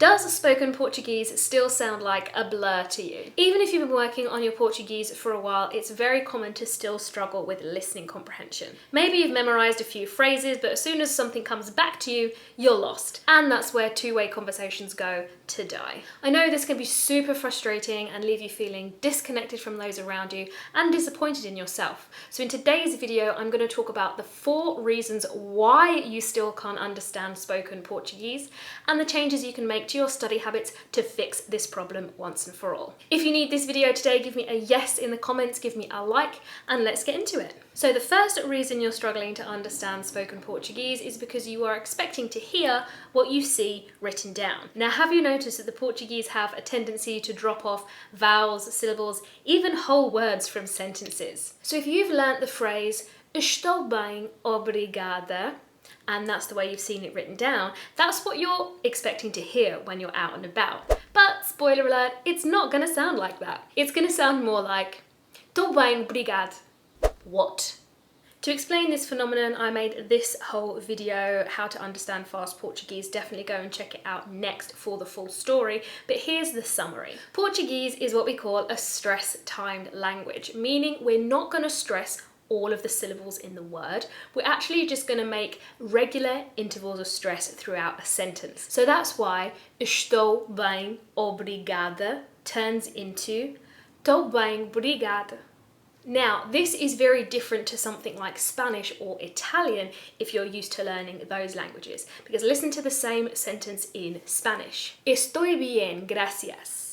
Does spoken Portuguese still sound like a blur to you? Even if you've been working on your Portuguese for a while, it's very common to still struggle with listening comprehension. Maybe you've memorized a few phrases, but as soon as something comes back to you, you're lost. And that's where two-way conversations go to die. I know this can be super frustrating and leave you feeling disconnected from those around you and disappointed in yourself. So in today's video, I'm going to talk about the 4 reasons why you still can't understand spoken Portuguese and the changes you can make to your study habits to fix this problem once and for all. If you need this video today, give me a yes in the comments, give me a like, and let's get into it. So the first reason you're struggling to understand spoken Portuguese is because you are expecting to hear what you see written down. Now, have you noticed that the Portuguese have a tendency to drop off vowels, syllables, even whole words from sentences? So if you've learnt the phrase "Estou bem, obrigada," and that's the way you've seen it written down, that's what you're expecting to hear when you're out and about. But, spoiler alert, it's not going to sound like that. It's going to sound more like "Estou bem, obrigado." What? To explain this phenomenon, I made this whole video, how to understand fast Portuguese. Definitely go and check it out next for the full story, but here's the summary. Portuguese is what we call a stress-timed language, meaning we're not going to stress all of the syllables in the word. We're actually just going to make regular intervals of stress throughout a sentence. So that's why "Estou bem, obrigada" turns into "Estou bem, obrigada." Now, this is very different to something like Spanish or Italian if you're used to learning those languages, because listen to the same sentence in Spanish. Estoy bien, gracias.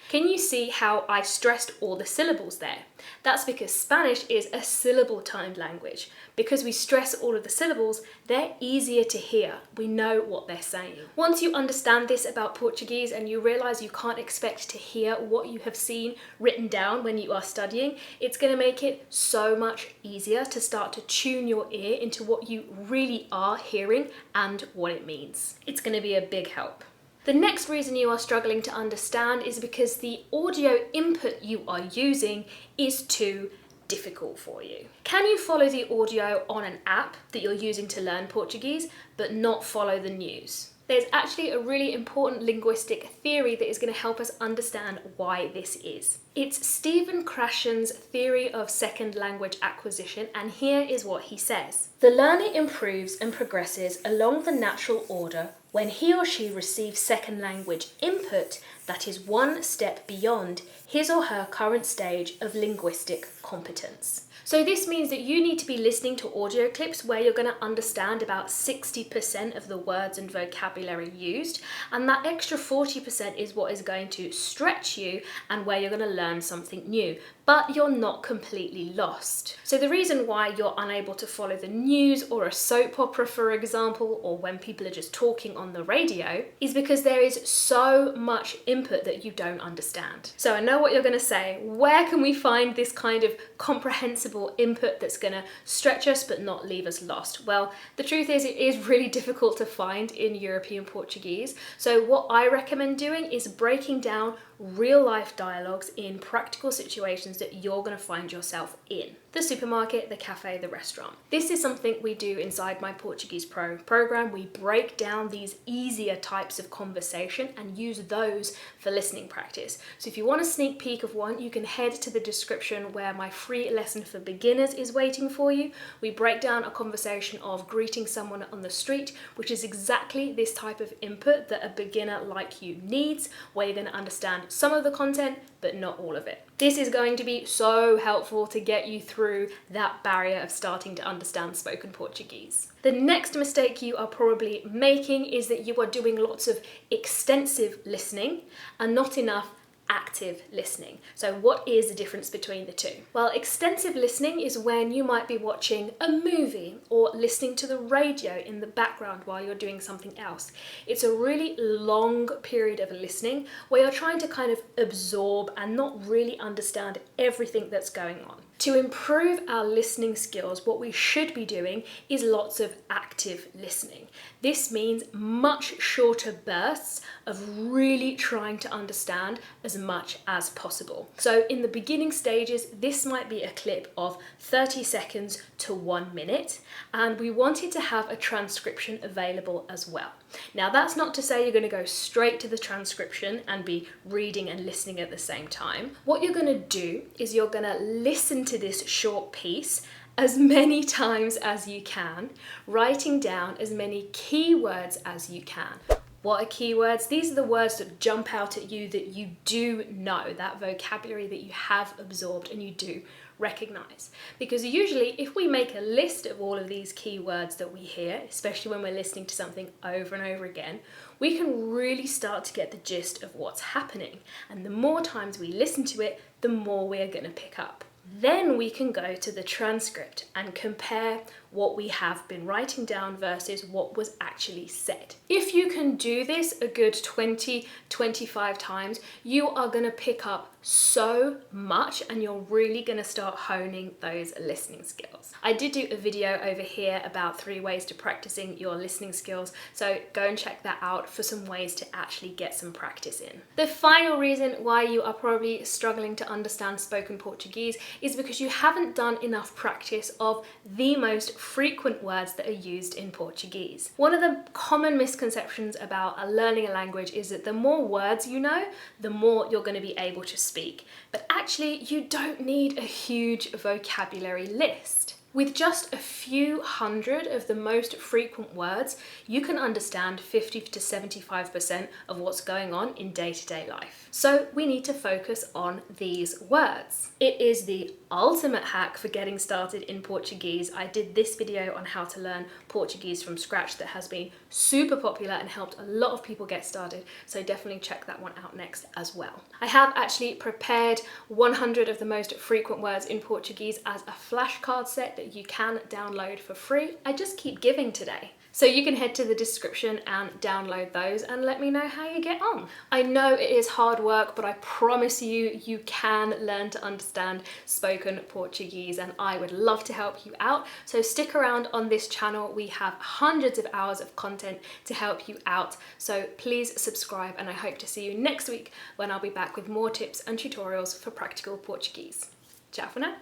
Can you see how I stressed all the syllables there? That's because Spanish is a syllable-timed language. Because we stress all of the syllables, they're easier to hear. We know what they're saying. Once you understand this about Portuguese and you realise you can't expect to hear what you have seen written down when you are studying, it's going to make it so much easier to start to tune your ear into what you really are hearing and what it means. It's going to be a big help. The next reason you are struggling to understand is because the audio input you are using is too difficult for you. Can you follow the audio on an app that you're using to learn Portuguese, but not follow the news? There's actually a really important linguistic theory that is going to help us understand why this is. It's Stephen Krashen's theory of second language acquisition, and here is what he says. The learner improves and progresses along the natural order when he or she receives second language input that is one step beyond his or her current stage of linguistic competence. So this means that you need to be listening to audio clips where you're going to understand about 60% of the words and vocabulary used, and that extra 40% is what is going to stretch you and where you're going to learn something new, but you're not completely lost. So the reason why you're unable to follow the news or a soap opera, for example, or when people are just talking on the radio, is because there is so much input that you don't understand. So I know what you're going to say. Where can we find this kind of comprehensible input that's going to stretch us but not leave us lost? Well, the truth is it is really difficult to find in European Portuguese. So what I recommend doing is breaking down real life dialogues in practical situations that you're going to find yourself in. The supermarket, the cafe, the restaurant. This is something we do inside my Portuguese Pro program. We break down these easier types of conversation and use those for listening practice. So if you want a sneak peek of one, you can head to the description where my free lesson for beginners is waiting for you. We break down a conversation of greeting someone on the street, which is exactly this type of input that a beginner like you needs, where you're going to understand some of the content, but not all of it. This is going to be so helpful to get you through that barrier of starting to understand spoken Portuguese. The next mistake you are probably making is that you are doing lots of extensive listening and not enough active listening. So what is the difference between the two? Well, extensive listening is when you might be watching a movie or listening to the radio in the background while you're doing something else. It's a really long period of listening where you're trying to kind of absorb and not really understand everything that's going on. To improve our listening skills, what we should be doing is lots of active listening. This means much shorter bursts of really trying to understand as much as possible. So in the beginning stages, this might be a clip of 30 seconds to 1 minute, and we wanted to have a transcription available as well. Now that's not to say you're going to go straight to the transcription and be reading and listening at the same time. What you're going to do is you're going to listen to this short piece as many times as you can, writing down as many keywords as you can. What are keywords? These are the words that jump out at you that you do know, that vocabulary that you have absorbed and you do recognize. Because usually if we make a list of all of these keywords that we hear, especially when we're listening to something over and over again, we can really start to get the gist of what's happening. And the more times we listen to it, the more we're going to pick up. Then we can go to the transcript and compare what we have been writing down versus what was actually said. If you can do this a good 20-25 times, you are going to pick up so much and you're really going to start honing those listening skills. I did do a video over here about 3 ways to practicing your listening skills, so go and check that out for some ways to actually get some practice in. The final reason why you are probably struggling to understand spoken Portuguese is because you haven't done enough practice of the most frequent words that are used in Portuguese. One of the common misconceptions about learning a language is that the more words you know, the more you're going to be able to speak. But actually, you don't need a huge vocabulary list. With just a few hundred of the most frequent words, you can understand 50 to 75% of what's going on in day-to-day life. So we need to focus on these words. It is the ultimate hack for getting started in Portuguese. I did this video on how to learn Portuguese from scratch that has been super popular and helped a lot of people get started, so definitely check that one out next as well. I have actually prepared 100 of the most frequent words in Portuguese as a flashcard set that you can download for free. I just keep giving today. So you can head to the description and download those and let me know how you get on. I know it is hard work, but I promise you, you can learn to understand spoken Portuguese and I would love to help you out. So stick around on this channel. We have hundreds of hours of content to help you out. So please subscribe and I hope to see you next week when I'll be back with more tips and tutorials for practical Portuguese. Ciao for now.